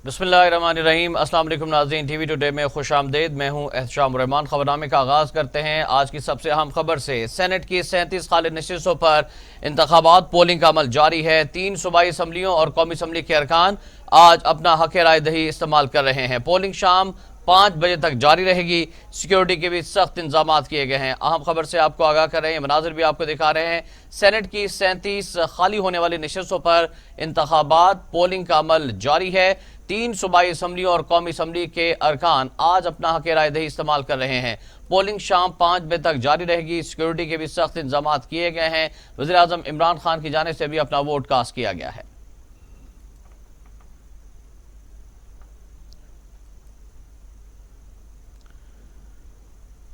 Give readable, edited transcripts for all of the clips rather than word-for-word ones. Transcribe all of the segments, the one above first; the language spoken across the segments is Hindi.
बिस्मिल्लाहिर्रहमानिर्रहीम। अस्सलाम वालेकुम नाज़रीन, टीवी टुडे में खुश आमदेद। मैं हूँ एहतशाम रहमान। खबरनामे का आगाज़ करते हैं आज की सबसे अहम खबर से। सेनेट की 37 खालिद नशिस्तों पर इंतखाबात पोलिंग का अमल जारी है। 3 सूबाई असम्बलियों और कौमी असम्बली के अरकान आज अपना हक राय दही इस्तेमाल कर रहे हैं। पोलिंग शाम 5 बजे तक जारी रहेगी। सिक्योरिटी के भी सख्त इंतजाम किए गए हैं। अहम खबर से आपको आगाह कर रहे हैं, मनाजिर भी आपको दिखा रहे हैं। सेनेट की 37 खाली होने वाली नशिस्तों पर इंतखाबात पोलिंग का अमल जारी है। 3 सूबाई असम्बलियों और कौमी असम्बली के अरकान आज अपना हक राय दही इस्तेमाल कर रहे हैं। पोलिंग शाम 5 बजे तक जारी रहेगी। सिक्योरिटी के भी सख्त इंतजाम किए गए हैं। वज़ीर आज़म इमरान खान की जानिब से भी अपना वोट कास्ट किया गया है।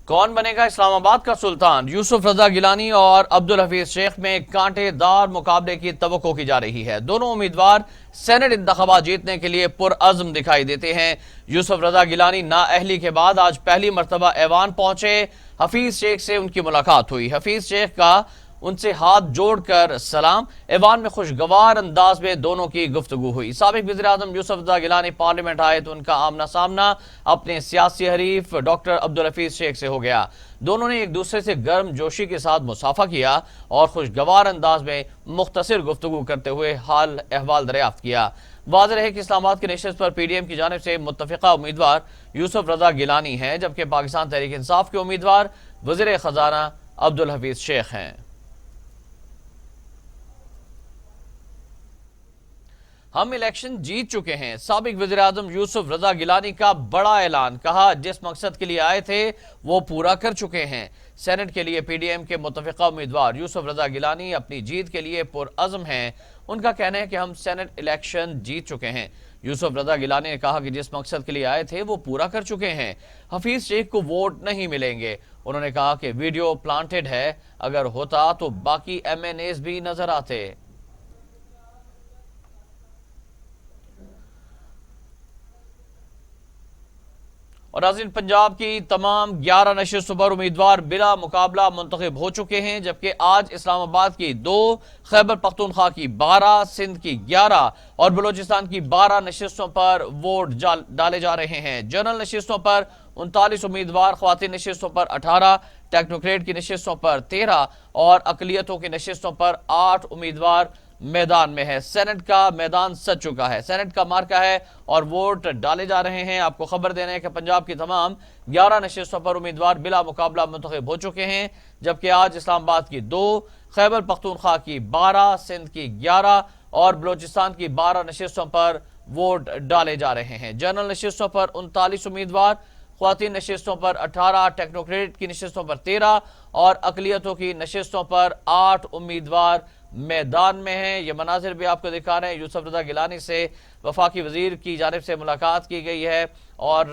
कौन बनेगा इस्लामाबाद का सुल्तान? यूसुफ रजा गिलानी और अब्दुल हफीज शेख में कांटेदार मुकाबले की तवक्को की जा रही है। दोनों उम्मीदवार सेनेट इंतखाबात जीतने के लिए पुरअज़्म दिखाई देते हैं। यूसुफ रजा गिलानी नाअहली के बाद आज पहली मरतबा ऐवान पहुंचे। हफीज शेख से उनकी मुलाकात हुई। हफीज शेख का उनसे हाथ जोड़कर सलाम। ऐवान में खुशगवार अंदाज में दोनों की गुफ्तगू हुई। साबिक वज़ीर आज़म यूसुफ रज़ा गिलानी पार्लियामेंट आए तो उनका आमना सामना अपने सियासी हरीफ डॉक्टर अब्दुल हफीज शेख से हो गया। दोनों ने एक दूसरे से गर्म जोशी के साथ मुसाफा किया और खुशगवार अंदाज में मुख्तसर गुफ्तगू करते हुए हाल अहवाल दरियाफ्त किया। वाज़ेह रहे कि इस्लामाबाद की नशिस्त पर PDM की जानिब से मुत्तफ़िका उम्मीदवार यूसुफ रज़ा गिलानी है, जबकि पाकिस्तान तहरीक इंसाफ के उम्मीदवार वज़ीर ख़जाना अब्दुल हफीज शेख हैं। हम इलेक्शन जीत चुके हैं। साबिक वज़ीर आज़म यूसुफ रज़ा गिलानी का बड़ा ऐलान। कहा, जिस मकसद के लिए आए थे वो पूरा कर चुके हैं। सेनेट के लिए PDM के मुत्तफ़िका उम्मीदवार यूसुफ रज़ा गिलानी अपनी जीत के लिए पुरअज़्म हैं। उनका कहना है कि हम सेनेट इलेक्शन जीत चुके हैं। यूसुफ रज़ा गिलानी ने कहा कि जिस मकसद के लिए आए थे वो पूरा कर चुके हैं। हफीज शेख को वोट नहीं मिलेंगे। उन्होंने कहा कि वीडियो प्लांटेड है, अगर होता तो बाकी MNAs भी नजर आते। और नाज़रीन, पंजाब की तमाम 11 नशिस्तों पर उम्मीदवार बिला मुकाबला मुंतखब हो चुके हैं, जबकि आज इस्लामाबाद की 2, खैबर पख्तूनख्वा की 12, सिंध की 11 और बलूचिस्तान की 12 नशिस्तों पर वोट डाले जा रहे हैं। जनरल नशिस्तों पर 39 उम्मीदवार, ख्वातीन नशिस्तों पर 18, टेक्नोक्रेट की नशिस्तों पर 13 और अकलियतों की नशिस्तों पर 8 उम्मीदवार मैदान में है। सेनेट का मैदान सज चुका है, सेनेट का मार्का है और वोट डाले जा रहे हैं। आपको खबर देने हैं कि पंजाब की तमाम 11 नशिस्तों पर उम्मीदवार बिला मुकाबला मुंतखब हो चुके हैं, जबकि आज इस्लामाबाद की 2, खैबर पख्तूनख्वा की 12, सिंध की 11 और बलूचिस्तान की 12 नशिस्तों पर वोट डाले जा रहे हैं। जनरल नशिस्तों पर 39 उम्मीदवार, ख्वातीन नशिस्तों पर 18, टेक्नोक्रेट की नशिस्तों पर 13 और अकलियतों की नशिस्तों पर 8 उम्मीदवार मैदान में हैं। ये मनाजिर भी आपको दिखा रहे हैं। यूसुफ रज़ा गिलानी से वफाकी वजीर की जानिब से मुलाकात की गई है और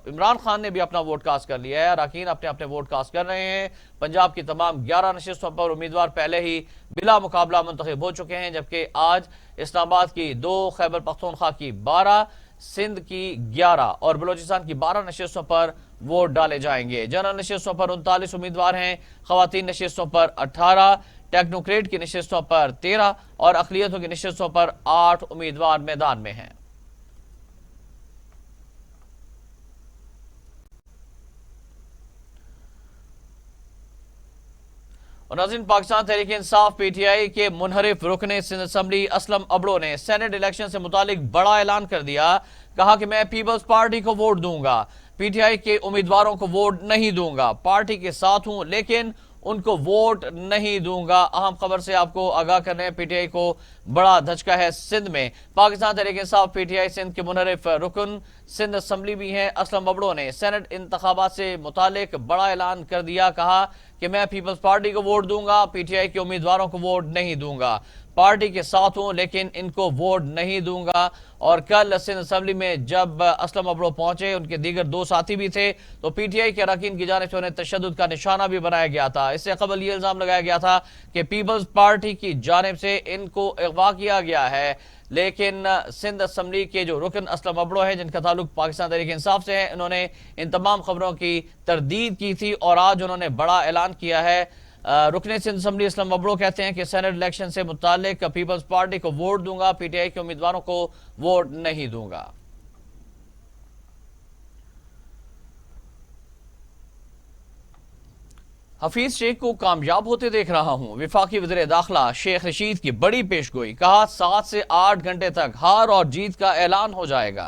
इमरान खान ने भी अपना वोट कास्ट कर लिया है। अरकान अपने अपने वोट कास्ट कर रहे हैं। पंजाब की तमाम 11 नशिस्तों पर उम्मीदवार पहले ही बिला मुकाबला मुंतखब हो चुके हैं, जबकि आज इस्लामाबाद की 2, खैबर पख्तूनख्वा की 12, सिंध की 11 और बलूचिस्तान की 12 नशिस्तों पर वोट डाले जाएंगे। जनरल नशिस्तों पर 39 उम्मीदवार हैं, खवातीन नशिस्तों पर 18, टेक्नोक्रेट की नशिस्तों पर 13 और अकलियतों की नशिस्तों पर 8 उम्मीदवार मैदान में हैं। और नाज़रीन, पाकिस्तान तहरीक इंसाफ PTI के मुनहरिफ रुकने सिंध असम्बली असलम अबड़ो ने सेनेट इलेक्शन से मुतालिक बड़ा ऐलान कर दिया। कहा कि मैं पीपल्स पार्टी को वोट दूंगा, PTI के उम्मीदवारों को वोट नहीं दूंगा। पार्टी के साथ हूं लेकिन उनको वोट नहीं दूंगा। अहम खबर से आपको आगाह कर रहे हैं, PTI को बड़ा धचका है सिंध में। पाकिस्तान तहरीक इंसाफ PTI सिंध के मुनहरिफ रुकन सिंध असम्बली भी हैं असलम अबड़ो ने सेनेट इंतखाबात से मुतालिक बड़ा ऐलान कर दिया। कहा कि मैं पीपल्स पार्टी को वोट दूंगा, PTI के उम्मीदवारों को वोट नहीं दूंगा। पार्टी के साथ हूं लेकिन इनको वोट नहीं दूंगा। और कल सिंध असम्बली में जब असलम अबड़ो पहुंचे, उनके दीगर 2 साथी भी थे, तो PTI के अरकान की जानिब से उन्हें तशद्दुद का निशाना भी बनाया गया था। इससे कबल ये इल्जाम लगाया गया था कि पीपल्स पार्टी की जानिब से इनको अगवा किया गया है। लेकिन सिंध असम्बली के जो रुकन असलम अबड़ो है, जिनका ताल्लुक पाकिस्तान तहरीक इंसाफ से है, इन्होंने इन तमाम खबरों की तरदीद की थी और आज उन्होंने बड़ा ऐलान किया है। रुकने सिंध असम्बली असलम अबड़ो कहते हैं कि सेनेट इलेक्शन से मुतालिक पीपल्स पार्टी को वोट दूंगा, PTI के उम्मीदवारों को वोट नहीं दूंगा। हफीज शेख को कामयाब होते देख रहा हूं। वफाकी वज़ीर दाखिला शेख रशीद की बड़ी पेशगोई, कहा 7 से 8 घंटे तक हार और जीत का ऐलान हो जाएगा।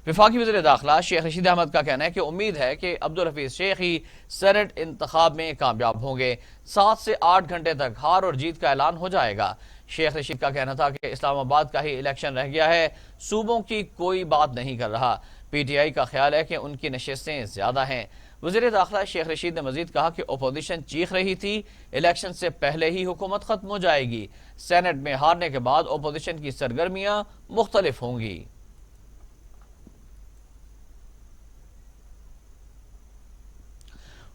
वफाकी वज़ीर दाखिला शेख रशीद अहमद का कहना है कि उम्मीद है कि अब्दुल हफीज शेख ही सेनेट इंतखाब में कामयाब होंगे। 7 से 8 घंटे तक हार और जीत का ऐलान हो जाएगा। शेख रशीद का कहना था कि इस्लामाबाद का ही इलेक्शन रह गया है, सूबों की कोई बात नहीं कर रहा। PTI का ख्याल है कि उनकी नशिस्तें ज्यादा हैं। वज़ीर दाखिला शेख रशीद ने मजीद कहा कि अपोजिशन चीख रही थी इलेक्शन से पहले ही हुकूमत खत्म हो जाएगी। सेनेट में हारने के बाद अपोजिशन की सरगर्मियां मुख्तलिफ होंगी।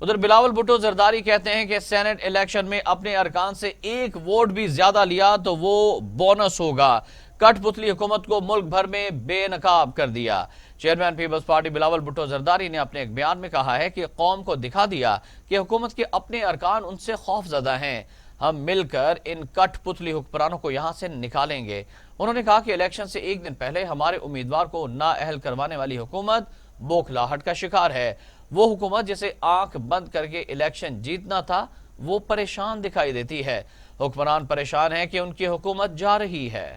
उधर बिलावल भुट्टो जरदारी कहते हैं कि सेनेट इलेक्शन में अपने अरकान से एक वोट भी ज्यादा लिया तो वो बोनस होगा। कठपुतली हुकूमत को मुल्क भर में बेनकाब कर दिया। चेयरमैन पीपल्स पार्टी बिलावल भुट्टो जरदारी ने अपने एक बयान में कहा है कि कौम को दिखा दिया कि हुकूमत के अपने अरकान उनसे खौफजदा हैं। हम मिलकर इन कठपुतली हुक्मरानों को यहां से निकालेंगे। उन्होंने कहा कि इलेक्शन से एक दिन पहले हमारे उम्मीदवार को नाअहल करवाने वाली हुकूमत बौखलाहट का शिकार है। वो हुकूमत जिसे आंख बंद करके इलेक्शन जीतना था वो परेशान दिखाई देती है। हुक्मरान परेशान है कि उनकी हुकूमत जा रही है।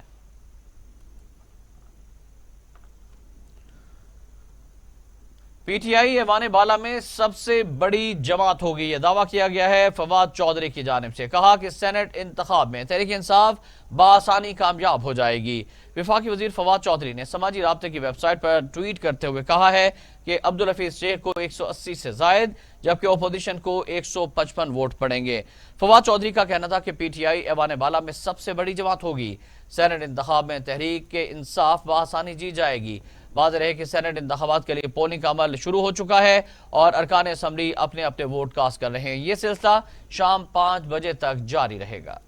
PTI ऐवान बाला में सबसे बड़ी जमात होगी, यह दावा किया गया है फवाद चौधरी की जानिब से। कहा कि सेनेट इंतखाब में तहरीक इंसाफ बआसानी कामयाब हो जाएगी। वफाकी वजीर फवाद चौधरी ने समाजी राब्ते की वेबसाइट पर ट्वीट करते हुए कहा है कि अब्दुल हफीज शेख को 180 से जायद जबकि अपोजिशन को 155 वोट पड़ेंगे। फवाद चौधरी का कहना था कि PTI ऐवान बाला में सबसे बड़ी जमात होगी। सेनेट इंतखाब में तहरीक के इंसाफ बआसानी जीत जाएगी। वाज़ेह रहे कि सेनेट इंतखाबात के लिए पोलिंग का अमल शुरू हो चुका है और अरकान असम्बली अपने अपने वोट कास्ट कर रहे हैं। यह सिलसिला शाम 5 बजे तक जारी रहेगा।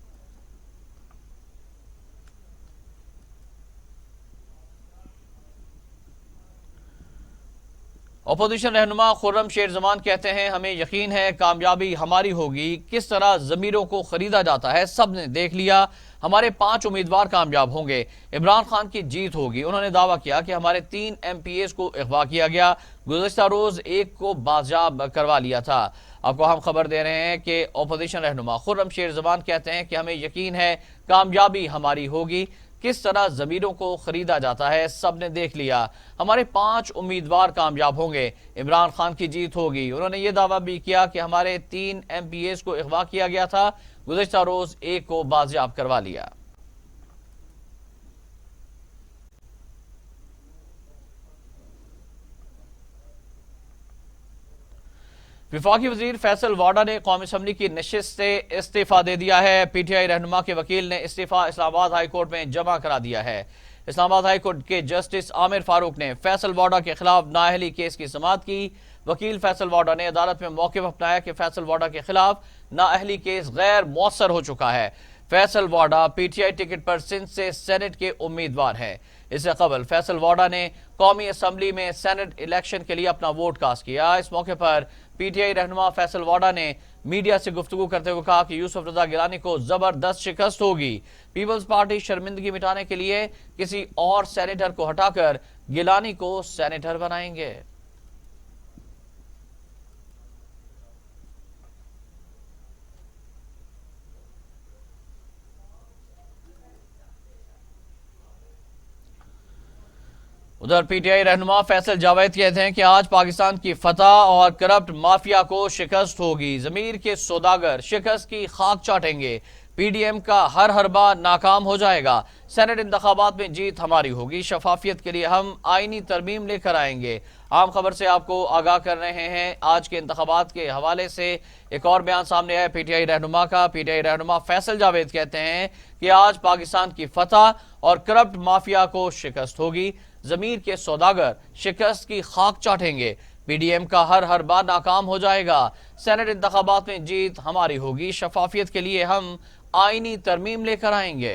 अपोजिशन रहनुमा खुर्रम शेर जमान कहते हैं हमें यकीन है कामयाबी हमारी होगी। किस तरह जमीरों को खरीदा जाता है सब ने देख लिया। हमारे 5 उम्मीदवार कामयाब होंगे। इमरान खान की जीत होगी। उन्होंने दावा किया कि हमारे 3 MPAs को अगवा किया गया। गुज़श्ता रोज एक को बाजियाब करवा लिया था। आपको हम खबर दे रहे हैं कि अपोजिशन रहनुमा खुर्रम शेर जमान कहते हैं कि हमें यकीन है कामयाबी हमारी होगी। किस तरह जमीरों को खरीदा जाता है सब ने देख लिया। हमारे 5 उम्मीदवार कामयाब होंगे। इमरान खान की जीत होगी। उन्होंने ये दावा भी किया कि हमारे 3 MPAs को अगवा किया गया था। गुज़श्ता रोज एक को बाजियाब करवा लिया। वफाकी वजीर फैसल वाडा ने कौमी असम्बली की नशिस्त से इस्तीफा दे दिया है। PTI रहनुमा के वकील ने इस्तीफा इस्लामाबाद हाई कोर्ट में जमा करा दिया है। इस्लामाबाद हाई कोर्ट के जस्टिस आमिर फारूक ने फैसल वाडा के खिलाफ नाअहली केस की समाअत की। वकील फैसल वाडा ने अदालत में मौक़िफ़ अपनाया कि फैसल वाडा के खिलाफ नाअहली केस गैर मौसर हो चुका है। फैसल वाडा PTI टिकट पर सिंध से सेनेट के उम्मीदवार हैं। इससे कबल फैसल वाडा ने कौमी असम्बली में सेनेट इलेक्शन के लिए अपना वोट कास्ट किया। इस मौके पर PTI रहनुमा फैसल वाडा ने मीडिया से गुफ्तगू करते हुए कहा कि यूसुफ रजा गिलानी को जबरदस्त शिकस्त होगी। पीपल्स पार्टी शर्मिंदगी मिटाने के लिए किसी और सेनेटर को हटाकर गिलानी को सेनेटर बनाएंगे। उधर PTI रहनुमा फैसल जावेद कहते हैं कि आज पाकिस्तान की फतह और करप्ट माफिया को शिकस्त होगी। जमीर के सौदागर शिकस्त की खाक चाटेंगे। PDM का हर हरबा नाकाम हो जाएगा। सेनेट इंतखाबात में जीत हमारी होगी। शफाफियत के लिए हम आईनी तरमीम लेकर आएंगे। आम खबर से आपको आगाह कर रहे हैं। आज के इंतखाबात के हवाले से एक और बयान सामने आया PTI रहनुमा का। PTI रहनुमा फैसल जावेद कहते हैं कि आज पाकिस्तान की फतह और करप्ट माफिया को शिकस्त होगी। जमीर के सौदागर शिकस्त की खाक चाटेंगे। PDM का हर हरबा नाकाम हो जाएगा। सेनेट इंतखाबात में जीत हमारी होगी। शफाफियत के लिए हम आईनी तरमीम लेकर आएंगे।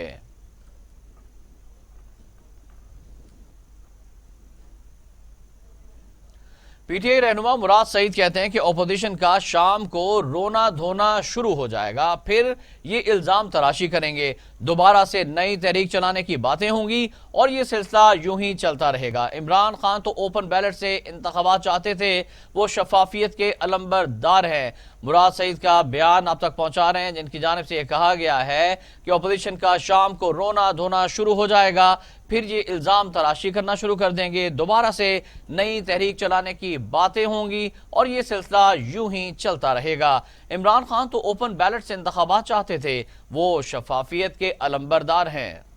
PTI रहनुमा मुराद सईद कहते हैं कि अपोजिशन का शाम को रोना धोना शुरू हो जाएगा। फिर ये इल्जाम तराशी करेंगे। दोबारा से नई तहरीक चलाने की बातें होंगी और ये सिलसिला यूं ही चलता रहेगा। इमरान खान तो ओपन बैलेट से इंतखाबात चाहते थे। वो शफाफियत के अलंबरदार हैं। मुराद सईद का बयान आप तक पहुंचा रहे हैं, जिनकी जानिब से यह कहा गया है कि अपोजिशन का शाम को रोना धोना शुरू हो जाएगा, फिर ये इल्जाम तराशी करना शुरू कर देंगे, दोबारा से नई तहरीक चलाने की बातें होंगी और ये सिलसिला यूं ही चलता रहेगा। इमरान खान तो ओपन बैलेट से इंतखाबात चाहते थे, वो शफाफियत के अलंबरदार हैं।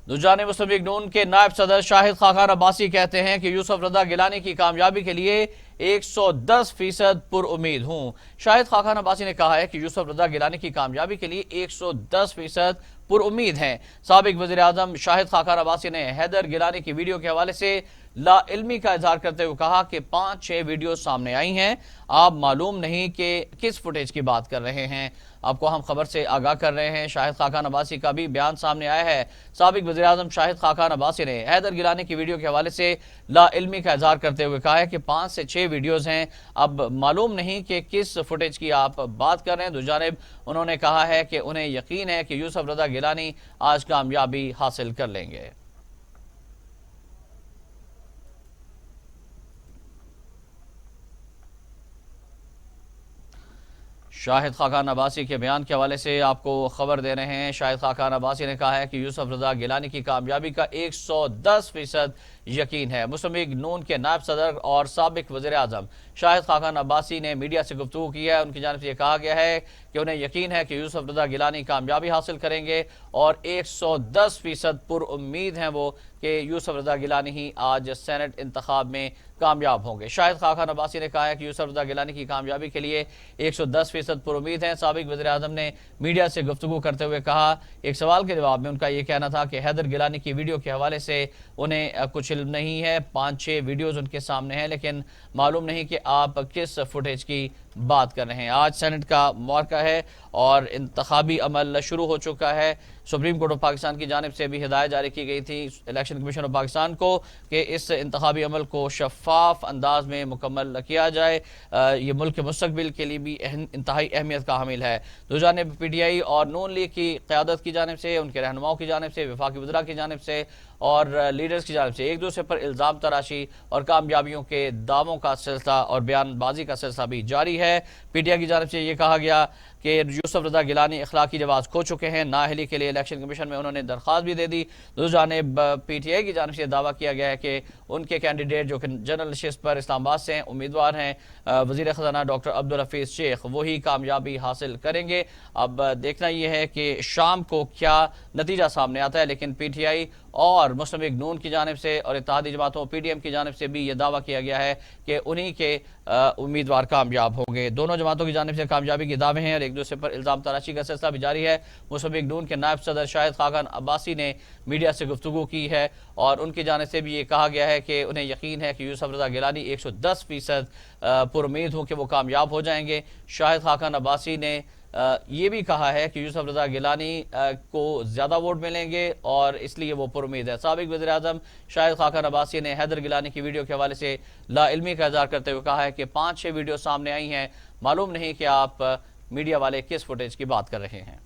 दूजाने मुस्लिम लीग नून के नायब सदर शाहिद खाखान अब्बासी कहते हैं कि यूसुफ रजा गिलानी की कामयाबी के लिए 110% पुरउम्मीद हूं। शाहिद खाखान अब्बासी ने कहा है कि यूसुफ रजा गिलानी की कामयाबी के लिए 110% पुरउम्मीद हैं। साबिक वज़ीर आज़म शाहिद खाखान अब्बासी ने हैदर गिलानी की वीडियो के हवाले से लाइल्मी का इजहार करते हुए कहा कि 5-6 वीडियो सामने आई हैं, आप मालूम नहीं कि किस फुटेज की बात कर रहे हैं। आपको हम खबर से आगाह कर रहे हैं। शाहिद खाखान अब्बासी का भी बयान सामने आया है। साबिक वज़ीर आज़म शाहिद खाखान अब्बासी ने हैदर गिलानी की वीडियो के हवाले से लाइल्मी का इजहार करते हुए कहा है कि 5 से 6 वीडियोज़ हैं, अब मालूम नहीं कि किस फुटेज की आप बात कर रहे हैं। दूजानिब उन्होंने कहा है कि उन्हें यकीन है कि यूसुफ रजा गिलानी आज कामयाबी हासिल कर लेंगे। शाहिद खाखान अब्बासी के बयान के हवाले से आपको खबर दे रहे हैं। शाहिद खाखान अब्बासी ने कहा है कि यूसुफ रजा गिलानी की कामयाबी का 110% यकीन है। मुस्लिम लीग नून के नायब सदर और साबिक वज़ीर आज़म शाहिद खाखान अब्बासी ने मीडिया से गुफ्तगू की है। उनकी जानिब से यह कहा गया है कि उन्हें यकीन है कि यूसुफ रजा गिलानी कामयाबी हासिल करेंगे और 110% पुरउम्मीद हैं वो कि यूसुफ रजा गिलानी ही आज सेनेट इंतखाब में कामयाब होंगे। शाहिद खाखान अब्बासी ने कहा है कि यूसुफ रजा गिलानी की कामयाबी के लिए 110% पुरउम्मीद हैं। साबिक वज़ीर आज़म ने मीडिया से गुफ्तगू करते हुए कहा, एक सवाल के जवाब में उनका यह कहना था कि हैदर गिलानी की वीडियो के हवाले से उन्हें कुछ इल्म नहीं है। 5-6 वीडियोज़ उनके सामने हैं, लेकिन मालूम नहीं कि आप किस फुटेज की बात कर रहे हैं। आज सेनेट का मौका है और इंतखाबी अमल शुरू हो चुका है। सुप्रीम कोर्ट ऑफ पाकिस्तान की जानिब से भी हिदायत जारी की गई थी इलेक्शन कमीशन ऑफ पाकिस्तान को कि इस इंतखाबी अमल को शफाफ अंदाज में मुकम्मल किया जाए। ये मुल्क के मुस्तकबिल के लिए भी इंतहाई अहमियत का हामिल है। दो जानिब PTI और नून लीग की क़यादत की जानिब से, उनके रहनुमाओं की जानिब से, वफाकी वज़रा की जानिब से और लीडर्स की जानिब से एक दूसरे पर इल्ज़ाम तराशी और कामयाबियों के दावों का सिलसिला और बयानबाजी का सिलसिला भी जारी है। PTI की जानिब से ये कहा गया कि यूसुफ रजा गिलानी अखलाकी जवाज़ खो चुके हैं। नाअहली के लिए इलेक्शन कमीशन में उन्होंने दरख्वास्त भी दे दी। दूसरी जानिब PTI की जानिब से दावा किया गया है कि उनके कैंडिडेट जो कि जनरल नशिस्त पर इस्लामाबाद से हैं, उम्मीदवार हैं वज़ीर ख़जाना डॉक्टर अब्दुल हफीज़ शेख, वही कामयाबी हासिल करेंगे। अब देखना यह है कि शाम को क्या नतीजा सामने आता है, लेकिन PTI और मुस्लिम लीग नून की जानिब से और इत्तेहादी जमातों PDM की जानिब से भी ये दावा किया गया है कि उन्हीं के उम्मीदवार कामयाब होंगे। दोनों जमातों की जानिब से कामयाबी के दावे हैं और एक दूसरे पर इल्ज़ाम तराशी का सिलसिला भी जारी है। मुस्लिम लीग नून के नायब सदर शाहिद खाखान अब्बासी ने मीडिया से गुफ्तगू की है और उनकी जानिब से भी ये कहा गया है कि उन्हें यकीन है कि यूसुफ रजा गिलानी 110% पुरुम्मीद हो कि वो कामयाब हो जाएंगे। शाहिद खाखान अब्बासी ने ये भी कहा है कि यूसुफ रजा गिलानी को ज़्यादा वोट मिलेंगे और इसलिए वो पुरुम्मीद है। साबिक वज़ीर आज़म शाहिद खाखान अब्बासी ने हैदर गिलानी की वीडियो के हवाले से लाइल्मी का इज़हार करते हुए कहा है कि 5-6 वीडियो सामने आई हैं, मालूम नहीं कि आप मीडिया वाले किस फुटेज की बात कर रहे हैं।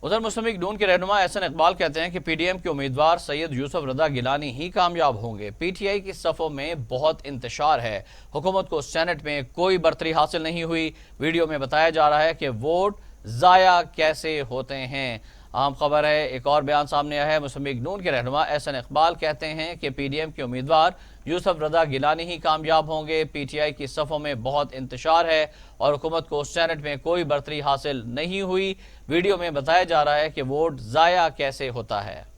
उधर मुस्लिम लीग नून के रहनुमा एहसन इकबाल कहते हैं कि PDM के उम्मीदवार सैयद यूसुफ रजा गिलानी ही कामयाब होंगे। PTI की सफ़ों में बहुत इंतशार है, हुकूमत को सेनेट में कोई बरतरी हासिल नहीं हुई। वीडियो में बताया जा रहा है कि वोट ज़ाया कैसे होते हैं। अहम खबर है, एक और बयान सामने आया है। मुस्लिम लीग नून के रहनुमा एहसन इकबाल कहते हैं कि PDM के उम्मीदवार यूसुफ रजा गिलानी ही कामयाब होंगे। PTI की सफ़ों में बहुत इंतशार है और हुकूमत को सेनेट में कोई बरतरी हासिल नहीं हुई। वीडियो में बताया जा रहा है कि वोट ज़ाया कैसे होता है।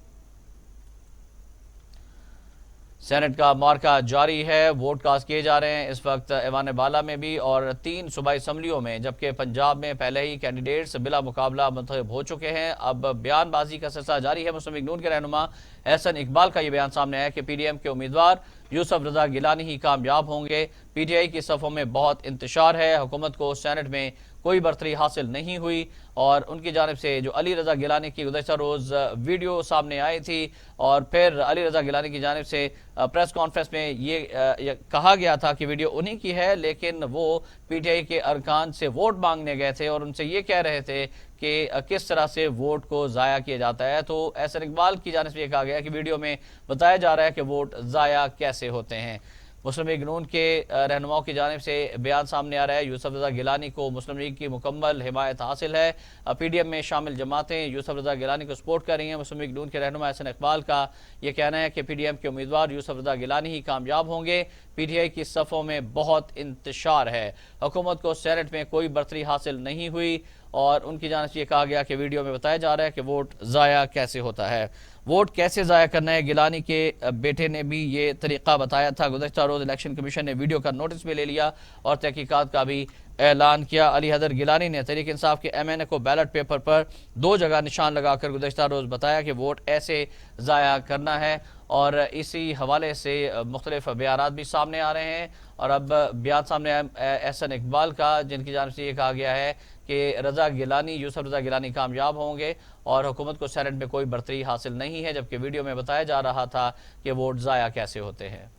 सेनेट का मार्का जारी है, वोट कास्ट किए जा रहे हैं इस वक्त ऐवान बाला में भी और 3 सूबाई असम्बलियों में, जबकि पंजाब में पहले ही कैंडिडेट्स बिला मुकाबला मुंतखब हो चुके हैं। अब बयानबाजी का सिलसिला जारी है। मुस्लिम लीग नून के रहनुमा एहसन इकबाल का ये बयान सामने आया कि PDM के उम्मीदवार यूसुफ रजा गिलानी ही कामयाब होंगे। PTI की सफ़ों में बहुत इंतशार है। हुकूमत को सेनेट में कोई बरतरी हासिल नहीं हुई और उनकी जानिब से जो अली रज़ा गिलानी की गुज़श्ता रोज़ वीडियो सामने आई थी और फिर अली रज़ा गिलानी की जानिब से प्रेस कॉन्फ्रेंस में ये कहा गया था कि वीडियो उन्हीं की है, लेकिन वो PTI के अरकान से वोट मांगने गए थे और उनसे ये कह रहे थे कि किस तरह से वोट को ज़ाया किया जाता है। तो एहसन इकबाल की जानिब से ये कहा गया कि वीडियो में बताया जा रहा है कि वोट ज़ाया कैसे होते हैं। मुस्लिम लीग नून के रहनुमाओं की जानिब से बयान सामने आ रहा है। यूसुफ रज़ा गिलानी को मुस्लिम लीग की मुकम्मल हिमायत हासिल है। PDM में शामिल जमातें यूसुफ रज़ा गिलानी को सपोर्ट कर रही हैं। मुस्लिम लीग नून के रहनुमा एहसन इकबाल का यह कहना है कि PDM के उम्मीदवार यूसुफ रज़ा गिलानी ही कामयाब होंगे। PTI की सफ़ों में बहुत इंतशार है। हुकूमत को सेनेट में कोई बरतरी हासिल नहीं हुई और उनकी जानिब से ये कहा गया कि वीडियो में बताया जा रहा है कि वोट ज़ाया कैसे होता है। वोट कैसे ज़ाया करना है, गिलानी के बेटे ने भी ये तरीक़ा बताया था। गुज़श्ता रोज़ इलेक्शन कमीशन ने वीडियो का नोटिस भी ले लिया और तहकीकात का भी ऐलान किया। अली हैदर गिलानी ने तहरीक इंसाफ के MNA को बैलेट पेपर पर 2 जगह निशान लगाकर गुज़श्ता रोज़ बताया कि वोट ऐसे ज़ाया करना है और इसी हवाले से मुख्तलिफ बयानात भी सामने आ रहे हैं। और अब बयान सामने आया एहसन इकबाल का, जिनकी जानिब से ये कहा गया है कि रज़ा गिलानी यूसुफ रज़ा गिलानी कामयाब होंगे और हुकूमत को सेनेट में कोई बरतरी हासिल नहीं है, जबकि वीडियो में बताया जा रहा था कि वोट ज़ाया कैसे होते हैं।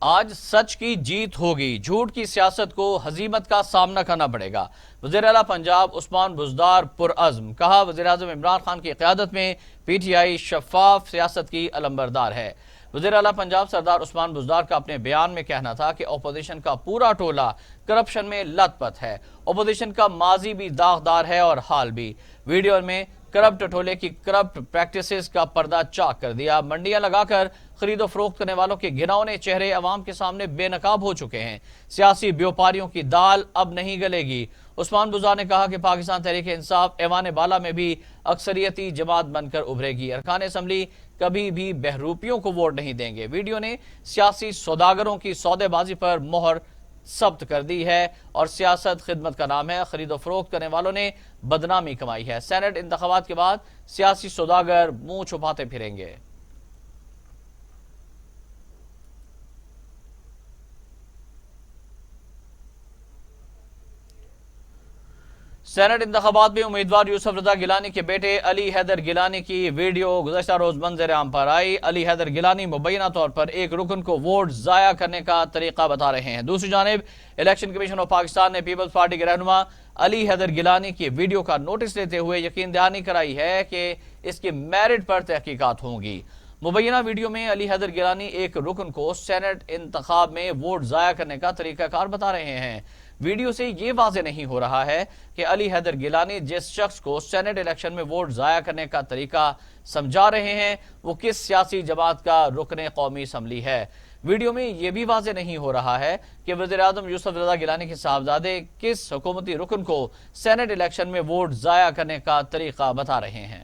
आज सच की जीत होगी, झूठ की सियासत को हजीमत का सामना करना पड़ेगा। वज़ीर आला पंजाब उस्मान बुज़दार पुरअज़्म, कहा वज़ीर आज़म इमरान खान की क़यादत में PTI शफ़ाफ सियासत की अलंबरदार है। वज़ीर आला पंजाब सरदार उस्मान बुज़दार का अपने बयान में कहना था कि अपोजिशन का पूरा टोला करप्शन में लथपथ है। अपोजिशन का माजी भी दागदार है और हाल भी। वीडियो में करप्ट टोले की करप्ट प्रैक्टिसेस का पर्दा चाक कर दिया। मंडियां लगाकर खरीदो फरोख्त करने वालों के घिनौने चेहरे अवाम के सामने बेनकाब हो चुके हैं। सियासी व्यापारियों की दाल अब नहीं गलेगी। उस्मान बुज़दार ने कहा कि पाकिस्तान तहरीक इंसाफ ऐवान बाला में भी अक्सरियती जमात बनकर उभरेगी। अरकान असम्बली कभी भी बहरूपियों को वोट नहीं देंगे। वीडियो ने सियासी सौदागरों की सौदेबाजी पर मोहर सब्त कर दी है और सियासत खिदमत का नाम है। खरीदो फरोख्त करने वालों ने बदनामी कमाई है। सेनेट इंतखाबात के बाद सियासी सौदागर मुंह छुपाते फिरेंगे। सेनेट इंतखाबात में उम्मीदवार यूसुफ रज़ा गिलानी के बेटे अली हैदर गिलानी की वीडियो गुज़श्ता रोज मंजर आम पर आई। अली हैदर गिलानी मुबैना तौर पर एक रुकन को वोट ज़ाया करने का तरीका बता रहे हैं। दूसरी जानिब इलेक्शन कमीशन ऑफ पाकिस्तान ने पीपल्स पार्टी के रहनुमा अली हैदर गिलानी की वीडियो का नोटिस लेते हुए यकीन दहानी कराई है कि इसकी मेरिट पर तहकीकात होंगी। मुबैना वीडियो में अली हैदर गिलानी एक रुकन को सेनेट इंतखाब में वोट ज़ाया करने का तरीकाकार बता रहे हैं। वीडियो से यह वाज़ेह नहीं हो रहा है कि अली हैदर गिलानी जिस शख्स को सेनेट इलेक्शन में वोट ज़ाया करने का तरीका समझा रहे हैं वो किस सियासी जमात का रुकने कौमी असम्बली है। वीडियो में यह भी वाज़ेह नहीं हो रहा है कि वज़ीर आज़म यूसुफ रज़ा गिलानी के साहबजादे किस हुकूमती रुकन को सेनेट इलेक्शन में वोट ज़ाया करने का तरीका बता रहे हैं।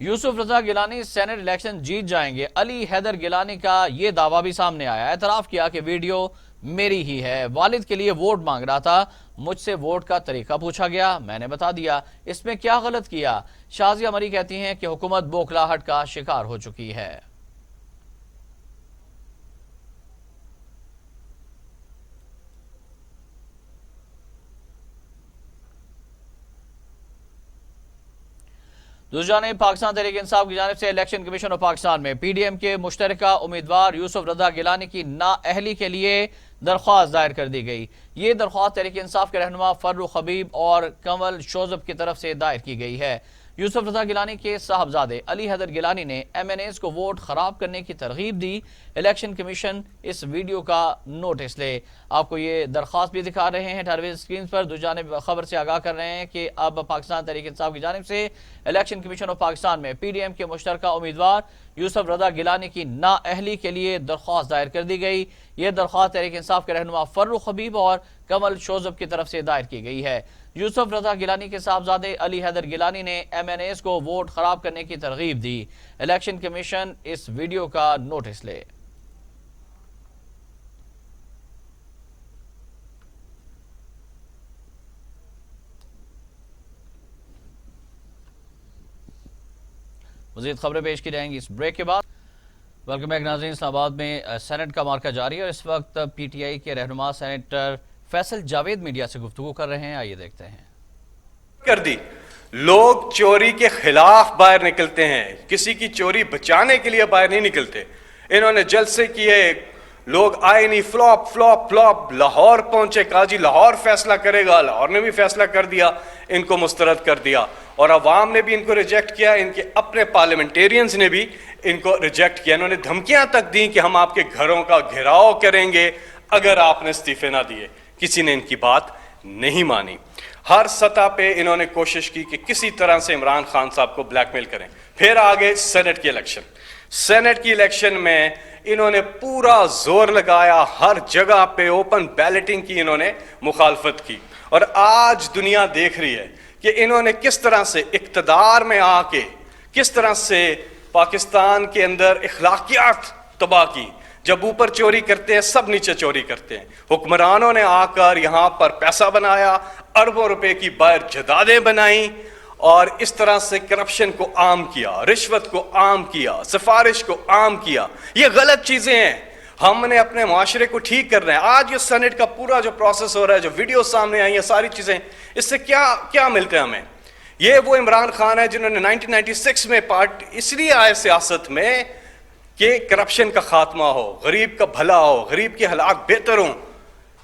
यूसुफ रज़ा गिलानी सेनेट इलेक्शन जीत जाएंगे। अली हैदर गिलानी का यह दावा भी सामने आया। एतराफ़ किया कि वीडियो मेरी ही है। वालिद के लिए वोट मांग रहा था, मुझसे वोट का तरीका पूछा गया, मैंने बता दिया, इसमें क्या गलत किया। शाजिया मरी कहती हैं कि हुकूमत बौखलाहट का शिकार हो चुकी है। दूसरी जानिब पाकिस्तान तहरीक इंसाफ की जानिब से इलेक्शन कमीशन ऑफ पाकिस्तान में PDM के मुश्तरका उम्मीदवार यूसुफ रज़ा गिलानी की नाअहली के लिए दरख्वास्त दायर कर दी गई। ये दरख्वास्त तहरीक इंसाफ के रहनुमा फर्रुख हबीब और कंवल शोजब की तरफ से दायर की गई है। यूसुफ रज़ा गिलानी के साहबजादे अली हैदर गिलानी ने MNAs को वोट खराब करने की तरगीब दी। इलेक्शन कमीशन इस वीडियो का नोटिस ले। आपको ये दरख्वास्त भी दिखा रहे हैं टेलीविजन स्क्रीन पर। दूसरी जानिब खबर से आगाह कर रहे हैं कि अब पाकिस्तान तहरीक इंसाफ की जानिब से इलेक्शन कमीशन ऑफ पाकिस्तान में PDM के मुश्तरका उम्मीदवार यूसुफ रज़ा गिलानी की नाअहली के लिए दरख्वास्त दायर कर दी गई। यह दरख्वास्त तहरीक इंसाफ के रहनुमा फर्रुख हबीब और कमल शोजब की तरफ से दायर की गई है। यूसुफ रज़ा गिलानी के साहबजादे अली हैदर गिलानी ने MNAs को वोट खराब करने की तरगीब दी। इलेक्शन कमीशन इस वीडियो का नोटिस ले। मज़ीद खबरें पेश की जाएंगी इस ब्रेक के बाद। वेलकम बैक नाज़रीन। इस्लामाबाद में सेनेट का मार्का जारी है और इस वक्त PTI के रहनुमा सेनेटर फैसल जावेद मीडिया से गुफ्तगू कर रहे हैं। आइए देखते हैं। कर दी, लोग चोरी के खिलाफ बाहर निकलते हैं, किसी की चोरी बचाने के लिए बाहर नहीं निकलते। इन्होंने जलसे किए, लोग आए नहीं, फ्लॉप फ्लॉप फ्लॉप। लाहौर पहुंचे, कहा जी लाहौर फैसला करेगा, लाहौर ने भी फैसला कर दिया, इनको मुस्तरद कर दिया और अवाम ने भी इनको रिजेक्ट किया, इनके अपने पार्लियामेंटेरियंस ने भी इनको रिजेक्ट किया। इन्होंने धमकियां तक दी कि हम आपके घरों का घेराव करेंगे अगर आपने इस्तीफे ना दिए। किसी ने इनकी बात नहीं मानी। हर सतह पे इन्होंने कोशिश की कि किसी तरह से इमरान खान साहब को ब्लैकमेल करें। फिर आगे सेनेट की इलेक्शन। सेनेट की इलेक्शन में इन्होंने पूरा जोर लगाया, हर जगह पे ओपन बैलेटिंग की इन्होंने मुखालफत की और आज दुनिया देख रही है कि इन्होंने किस तरह से इक्तदार में आके किस तरह से पाकिस्तान के अंदर इखलाकियात तबाह की। जब ऊपर चोरी करते हैं सब नीचे चोरी करते हैं। हुक्मरानों ने आकर यहां पर पैसा बनाया, अरबों रुपए की बाहर जदादें बनाई और इस तरह से करप्शन को आम किया, रिश्वत को आम किया, सिफारिश को आम किया। ये गलत चीजें हैं, हमने अपने माशरे को ठीक करना है। आज ये सेनेट का पूरा जो प्रोसेस हो रहा है, जो वीडियो सामने आई है, सारी चीजें, इससे क्या क्या मिलता है हमें? ये वो इमरान खान है जिन्होंने 1996 में पार्ट इसलिए आए सियासत में कि करप्शन का खात्मा हो, गरीब का भला हो, गरीब के हालात बेहतर हों।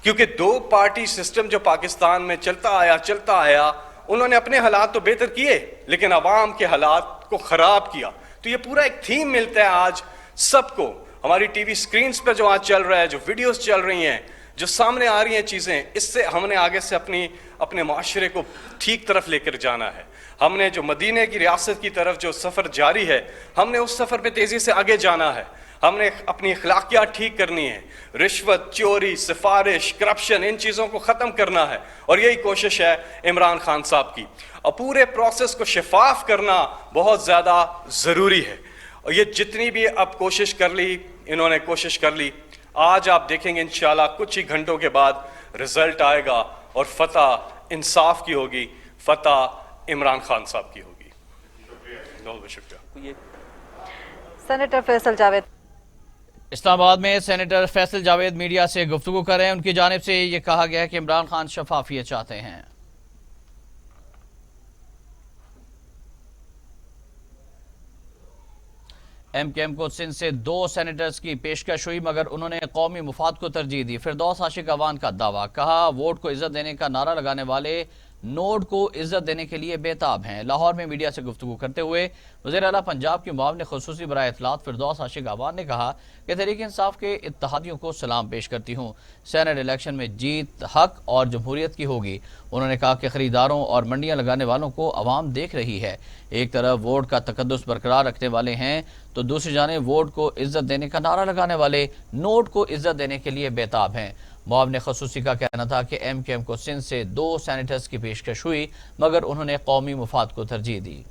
क्योंकि दो पार्टी सिस्टम जो पाकिस्तान में चलता आया, उन्होंने अपने हालात तो बेहतर किए लेकिन अवाम के हालात को खराब किया। तो ये पूरा एक थीम मिलता है आज सबको। हमारी टीवी स्क्रीन पर जो आज चल रहा है, जो वीडियोस चल रही हैं, जो सामने आ रही हैं चीजें, इससे हमने आगे से अपने माशरे को ठीक तरफ लेकर जाना है। हमने जो मदीने की रियासत की तरफ जो सफर जारी है, हमने उस सफर पे तेजी से आगे जाना है। हमने अपनी अखलाकियात ठीक करनी है, रिश्वत, चोरी, सिफारिश, करप्शन, इन चीजों को खत्म करना है और यही कोशिश है इमरान खान साहब की। और पूरे प्रोसेस को शफाफ करना बहुत ज्यादा जरूरी है और ये जितनी भी अब कोशिश कर ली, इन्होंने कोशिश कर ली, आज आप देखेंगे इंशाल्लाह कुछ ही घंटों के बाद रिजल्ट आएगा और फतह इंसाफ की होगी, फतह इमरान खान साहब की होगी। बहुत बहुत शुक्रिया। सेनेटर फैसल जावेद इस्लामाबाद में सेनेटर फैसल जावेद मीडिया से गुफ्तगू कर रहे हैं। उनकी जानिब से ये कहा गया है कि इमरान खान शफाफियत चाहते हैं। MKM को सिंध से 2 सेनेटर्स की पेशकश हुई मगर उन्होंने कौमी मुफाद को तरजीह दी। फिरदौस आशिक अवान का दावा, कहा वोट को इज्जत देने का नारा लगाने वाले नोट को इज्जत देने के लिए बेताब हैं। लाहौर में मीडिया से गुफ्तगू करते हुए वज़ीर आला पंजाब के मुआविन खुसूसी बराए इत्तलात फिरदौस आशिक अवान ने कहा कि तहरीक इंसाफ के इत्तहादियों को सलाम पेश करती हूँ। सेनेट इलेक्शन में जीत हक और जमहूरियत की होगी। उन्होंने कहा कि खरीदारों और मंडियां लगाने वालों को अवाम देख रही है। एक तरफ वोट का तकद्दुस बरकरार रखने वाले हैं तो दूसरी जानिब वोट को इज्जत देने का नारा लगाने वाले नोट को इज्जत देने के लिए बेताब हैं। मुआविन खसूसी का कहना था कि MKM को सिंध से 2 सेनेटर्स की पेशकश हुई मगर उन्होंने कौमी मुफाद को तरजीह दी।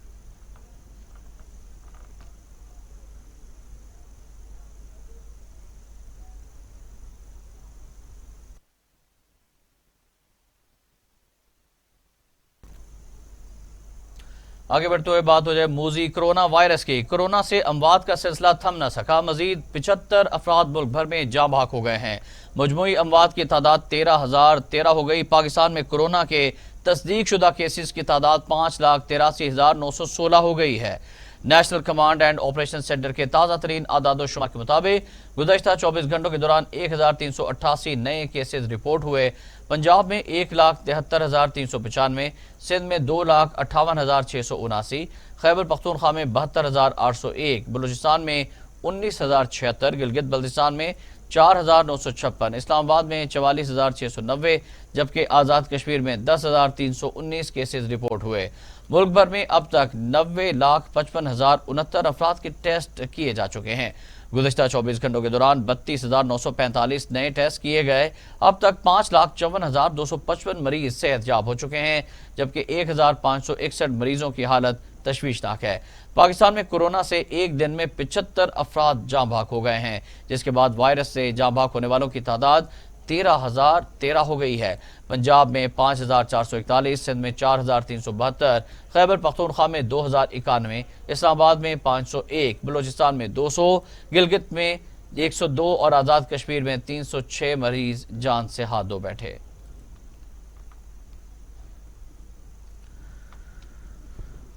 आगे बढ़ते हुए बात हो जाए मूजी कोरोना वायरस की। कोरोना से अमवात का सिलसिला थम न सका। मजीद 75 अफराद मुल्क भर में जाँ भाग हो गए हैं। मजमूई अमवात की तादाद 13,013 हो गई। पाकिस्तान में कोरोना के तस्दीक शुदा केसेस की तादाद 5,83,916 हो गई है। National command and operation centre के ताज़ा तरीन आदादोशुमार के मुताबिक गुज़श्ता 24 घंटों के दौरान 1,388 नए केसेज रिपोर्ट हुए। पंजाब में 1,73,395, सिंध में 2,58,679, खैबर पख्तूनख्वा में 72,801, बलूचिस्तान में 19,076, गिलगित बल्तिस्तान में 4,956, इस्लामाबाद में 44,690 जबकि आज़ाद कश्मीर में 10,319 केसेज रिपोर्ट हुए। मुल्क भर में अब तक 90,55,069 अफराद के टेस्ट किए जा चुके हैं। गुज़श्ता 24 घंटों के दौरान 32,945 नए टेस्ट किए गए। अब तक 5,54,255 मरीज सेहतयाब हो चुके हैं जबकि 1,561 मरीजों की हालत तशवीशनाक है। पाकिस्तान में कोरोना से एक दिन में 75 अफराद जाँ भाग हो गए हैं जिसके बाद वायरस से जाँ भाग होने वालों की तादाद 13,013 हो गई है। पंजाब में 5,441, सिंध में 4,372, खैबर पख्तूनख्वा में 2,091, इस्लामाबाद में 501, बलूचिस्तान में 200, गिलगित में 102 और आज़ाद कश्मीर में 306 मरीज जान से हाथ धो बैठे।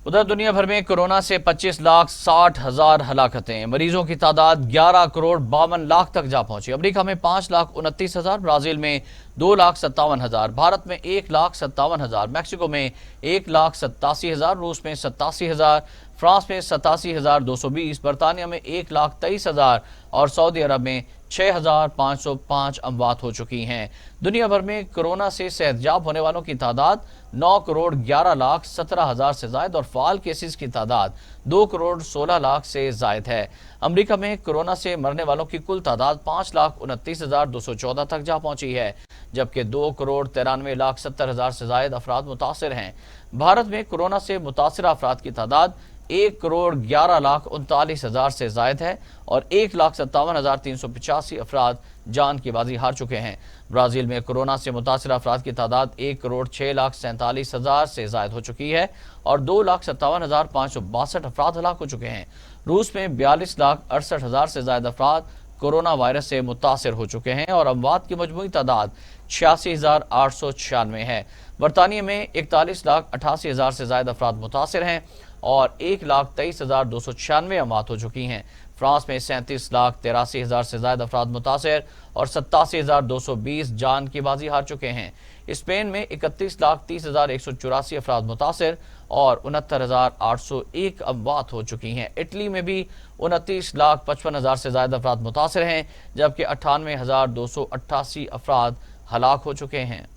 उधर दुनिया भर में कोरोना से 25,60,000 हलाकतें, मरीजों की तादाद 11,52,00,000 तक जा पहुंची। अमेरिका में 5,29,000, ब्राजील में 2,57,000, भारत में 1,57,000, मैक्सिको में 1,87,000, रूस में 87,000, फ्रांस में 87,220, बरतानिया में 1,23,000 और सऊदी अरब में 6,505 अमवात हो चुकी हैं। दुनिया भर में कोरोना से सेहतयाब होने वालों की तादाद 9,11,17,000 से जायद और फाल केसेस की तादाद 2,16,00,000 से जायद है। अमेरिका में कोरोना से मरने वालों की कुल तादाद 5,29,214 तक जा पहुंची है, जबकि 2,93,70,000 से जायद अफराद मुतासिर हैं। भारत में कोरोना से मुतासिर अफराद की तादाद 1,11,39,000 से जायद है और 1,57,385 अफराद जान की बाजी हार चुके हैं। ब्राजील में कोरोना से मुतासिर अफराद की तादाद 1,06,47,000 से जायद हो चुकी है और 2,57,562 अफराद हलाक हो चुके हैं। रूस में 42,68,000 से जायद अफराद कोरोना वायरस से मुतासिर हो चुके हैं और अमवात की मजमूई तादाद 86,896 है। बरतानिया में 41,88,000 से जायद अफराद मुतासिर हैं और 1,23,296 अमवात हो चुकी हैं। फ्रांस में 37,83,000 से ज्यादा अफराद मुतासिर और 87,220 जान की बाजी हार चुके हैं। स्पेन में 31,30,184 अफराद मुतासिर और 69,801 अमवात हो चुकी हैं। इटली में भी 29,55,000 से ज्यादा अफराद मुतासिर हैं, जबकि 98,288 अफराद हलाक हो चुके हैं।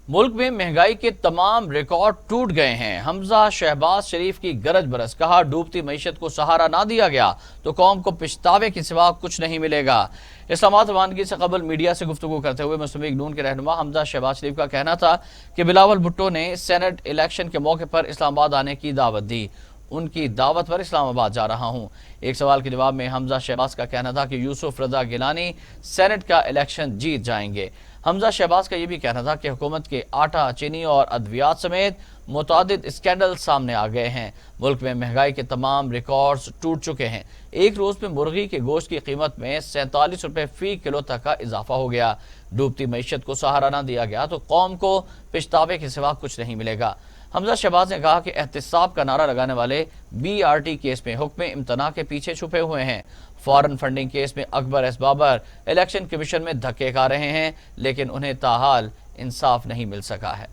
मुल्क में महंगाई के तमाम रिकॉर्ड टूट गए हैं। हमजा शहबाज शरीफ की गरज बरस, कहा डूबती मईशत को सहारा ना दिया गया तो कौम को पछतावे के सिवा कुछ नहीं मिलेगा। इस्लामाबाद रवानगी से कबल मीडिया से गुफ्तगू करते हुए मुस्लिम लीग नून के रहनुमा हमजा शहबाज शरीफ का कहना था कि बिलावल भुट्टो ने सेनेट इलेक्शन के मौके पर इस्लामाबाद आने की दावत दी, उनकी दावत पर इस्लामाबाद जा रहा हूं। एक सवाल के जवाब में हमजा शहबाज का कहना था कि यूसुफ रजा गिलानी सेनेट का इलेक्शन जीत जाएंगे। हमजा शहबाज का यह भी कहना था कि हुकूमत के आटा, चीनी और अद्वियात समेत मुतादिद स्कैंडल सामने आ गए हैं। मुल्क में महंगाई के तमाम रिकॉर्ड्स टूट चुके हैं। एक रोज में मुर्गी के गोश्त की कीमत में 47 रुपए फी किलो तक का इजाफा हो गया। डूबती मईशत को सहारा न दिया गया तो कौम को पछतावे के सिवा कुछ नहीं मिलेगा। हमजा शहबाज ने कहा कि एहतिसाब का नारा लगाने वाले BRT केस में हुक्म इम्तना के पीछे छुपे हुए हैं। फॉरेन फंडिंग केस में अकबर एस बाबर इलेक्शन कमीशन में धक्के खा रहे हैं, लेकिन उन्हें ताहाल इंसाफ नहीं मिल सका है।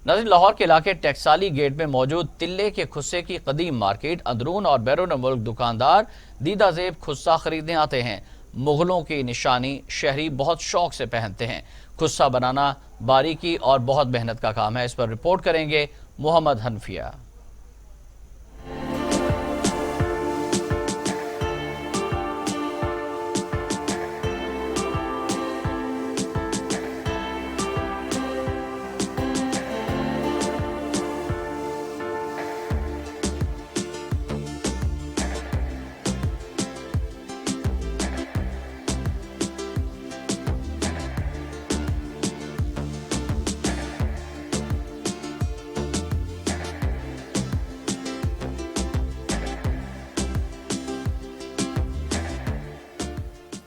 नाज़रीन, लाहौर के इलाके टैक्साली गेट में मौजूद तिल्ले के खुस्से की कदीम मार्केट अंदरून और बैरून मुल्क दुकानदार दीदा ज़ेब खुस्सा खरीदने आते हैं। मुगलों की निशानी शहरी बहुत शौक से पहनते हैं। खुस्सा बनाना बारीकी और बहुत मेहनत का काम है। इस पर रिपोर्ट करेंगे मोहम्मद हनफिया।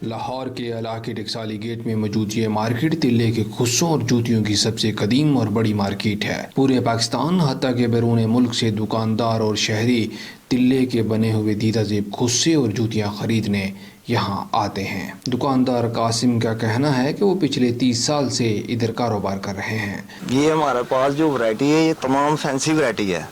लाहौर के इलाके टकसाली गेट में मौजूद ये मार्केट तिल्ले के खुस्सों और जूतियों की सबसे कदीम और बड़ी मार्केट है। पूरे पाकिस्तान हत्ता के बैरून मुल्क से दुकानदार और शहरी तिल्ले के बने हुए दीदा ज़ेब खुस्से और जूतियाँ खरीदने यहाँ आते हैं। दुकानदार कासिम का कहना है कि वो पिछले 30 साल से इधर कारोबार कर रहे हैं। ये हमारे पास जो वैरायटी है ये तमाम फैंसी वैरायटी है।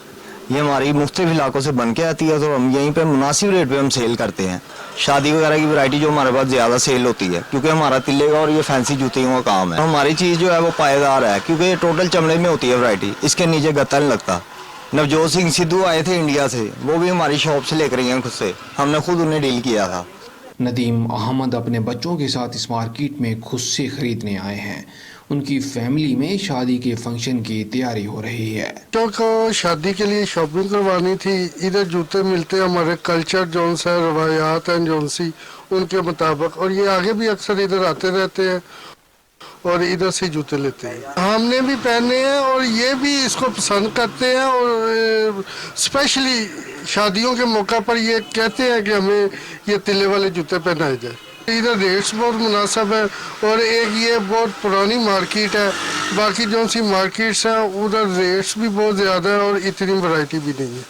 ये हमारी मुख्तलिफ इलाकों से बन के आती है, तो हम यहीं पे मुनासिब रेट पे हम सेल करते हैं। शादी वगैरह की वैरायटी जो हमारे पास ज़्यादा सेल होती है, क्योंकि हमारा तिल्ले का और ये फैंसी जूतियों का काम है। हमारी चीज़ जो है वो पायेदार है, क्योंकि ये टोटल चमड़े में होती है वैरायटी, इसके नीचे गत्ता नहीं लगता। नवजोत सिंह सिद्धू आए थे इंडिया से, वो भी हमारी शॉप से लेकर गए हैं खुद से, हमने खुद उन्हें डील किया था। नदीम अहमद अपने बच्चों के साथ इस मार्केट में खुस्से खरीदने आए हैं। उनकी फैमिली में शादी के फंक्शन की तैयारी हो रही है। को शादी के लिए शॉपिंग करवानी थी। इधर जूते मिलते हैं हमारे कल्चर जोन से, रवायात हैं जोन सी उनके मुताबिक, और ये आगे भी अक्सर इधर आते रहते हैं और इधर से जूते लेते हैं। हमने भी पहने हैं और ये भी इसको पसंद करते हैं, और स्पेशली शादियों के मौका पर ये कहते हैं कि हमें ये तिले वाले जूते पहनाए जाए। इधर रेट्स बहुत मुनासिब है, और एक ये बहुत पुरानी मार्केट है। बाकी जो सी मार्केट्स हैं उधर रेट्स भी बहुत ज़्यादा है और इतनी वैरायटी भी नहीं है।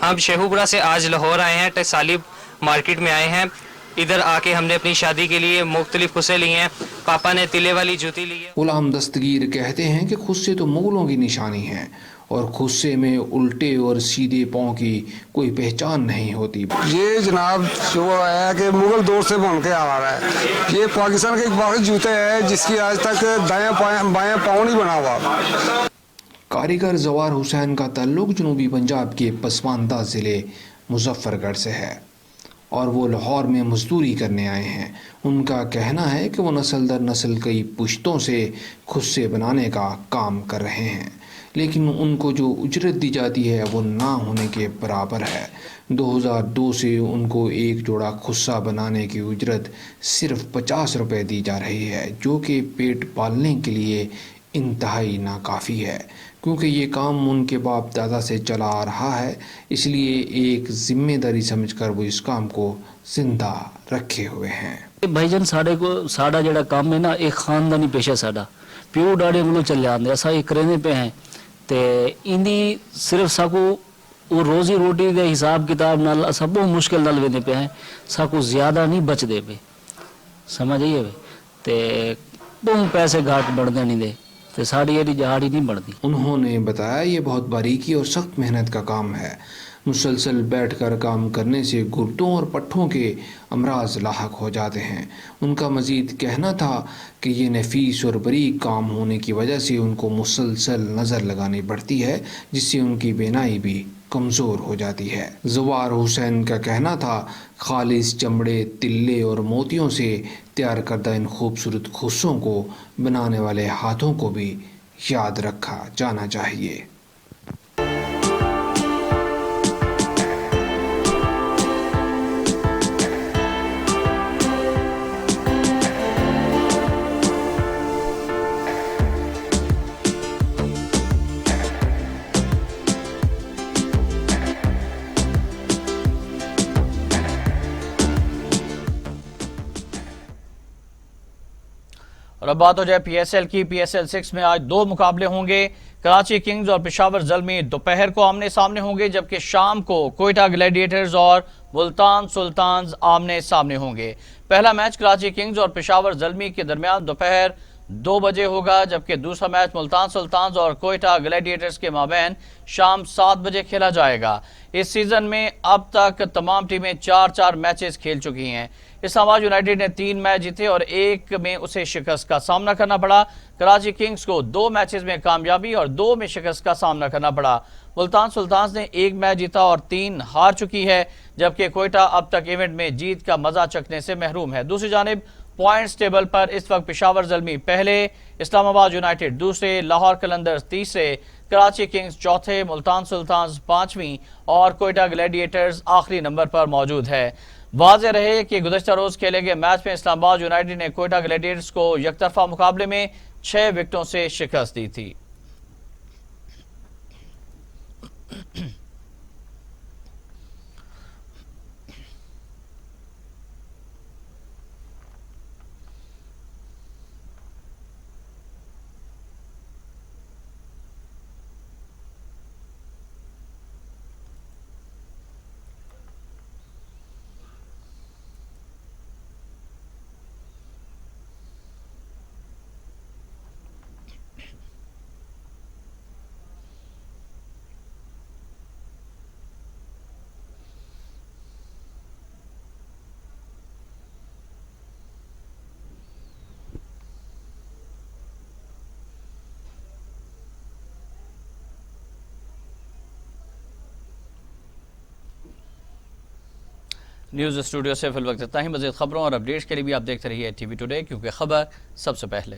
हम शेखुपुरा से आज लाहौर आए हैं, टसालिब मार्केट में आए हैं। इधर आके हमने अपनी शादी के लिए मुख्तलिफ खुस्से लिए हैं। पापा ने तिले वाली जूती ली है। गुलाम दस्तगीर कहते हैं कि खुस्से तो मुगलों की निशानी है और खुस्से में उल्टे और सीधे पाँव की कोई पहचान नहीं होती। ये जनाब जो है कि मुगल दौर से बन के आ रहा है। ये पाकिस्तान के एक वाक़ई जूते हैं जिसकी आज तक दायां बायां पाँव नहीं बना हुआ। कारीगर जवार हुसैन का ताल्लुक जनूबी पंजाब के पसमानदा ज़िले मुजफ्फरगढ़ से है और वो लाहौर में मजदूरी करने आए हैं। उनका कहना है कि वो नस्ल दर नस्ल कई पुश्तों से खुस्से बनाने का काम कर रहे हैं, लेकिन उनको जो उजरत दी जाती है वो ना होने के बराबर है। 2002 से उनको एक जोड़ा खुस्सा बनाने की उजरत सिर्फ 50 रुपये दी जा रही है, जो कि पेट पालने के लिए इंतहाई नाकाफ़ी है, क्योंकि ये काम उनके बाप दादा से चला आ रहा है। इसलिए एक जिम्मेदारी समझकर वो इस काम को जिंदा रखे हुए हैं। भाईजान साड़ा जड़ा काम है ना, एक खानदानी पेशा साड़ा प्यो डाड़े को चल जाते असा एक रहने पे हैं ते इंदी सिर्फ साकू वो रोजी रोटी के हिसाब किताब नाल असा बहुत मुश्किल नाल वेंदे पे हैं। साकू ज्यादा नहीं बचदे पे, समझ आइए ते बहुत पैसे घाट बढ़ते नहीं दे तो साड़ी एडी जहाड़ी नहीं बढ़ती। उन्होंने बताया ये बहुत बारीकी और सख्त मेहनत का काम है। मुसलसल बैठकर काम करने से गुर्दों और पट्ठों के अमराज लाहक हो जाते हैं। उनका मज़ीद कहना था कि ये नफीस और बरीक काम होने की वजह से उनको मुसलसल नज़र लगानी पड़ती है, जिससे उनकी बीनाई भी कमज़ोर हो जाती है। जवार हुसैन का कहना था खालिस चमड़े, तिल्ले और मोतियों से तैयार करदा इन खूबसूरत खुस्सों को बनाने वाले हाथों को भी याद रखा जाना चाहिए। और अब बात हो जाए पीएसएल की। पीएसएल 6 में आज 2 मुकाबले होंगे। कराची किंग्स और पेशावर ज़ल्मी दोपहर को आमने सामने होंगे, जबकि शाम को कोयटा ग्लैडिएटर्स और मुल्तान सुल्तान्स आमने सामने होंगे। पहला मैच कराची किंग्स और पेशावर ज़ल्मी के दरमियान दोपहर 2 बजे होगा, जबकि दूसरा मैच मुल्तान सुल्तान्स और कोयटा ग्लैडिएटर्स के माबैन शाम 7 बजे खेला जाएगा। इस सीजन में अब तक तमाम टीमें 4-4 मैचेस खेल चुकी हैं। इस्लामाबाद यूनाइटेड ने 3 मैच जीते और 1 में उसे शिकस्त का सामना करना पड़ा। कराची किंग्स को 2 मैचेस में कामयाबी और 2 में शिकस्त का सामना करना पड़ा। मुल्तान सुल्तान्स ने 1 मैच जीता और 3 हार चुकी है, जबकि कोयटा अब तक इवेंट में जीत का मजा चखने से महरूम है। दूसरी जानिब पॉइंट्स टेबल पर इस वक्त पेशावर ज़ल्मी पहले, इस्लामाबाद यूनाइटेड दूसरे, लाहौर कलंदर्स तीसरे, कराची किंग्स चौथे, मुल्तान सुल्तान्स 5वीं और कोयटा ग्लैडिएटर्स आखिरी नंबर पर मौजूद है। वाज़ेह रहे कि गुज़श्ता रोज खेले गए मैच में इस्लामाबाद यूनाइटेड ने कोयटा ग्लैडिएटर्स को यकतरफा मुकाबले में 6 विकेटों से शिकस्त दी थी। न्यूज़ स्टूडियो से फिल वक्त इतना ही। मज़ीद खबरों और अपडेट्स के लिए भी आप देखते रहिए टीवी टुडे, क्योंकि खबर सबसे पहले।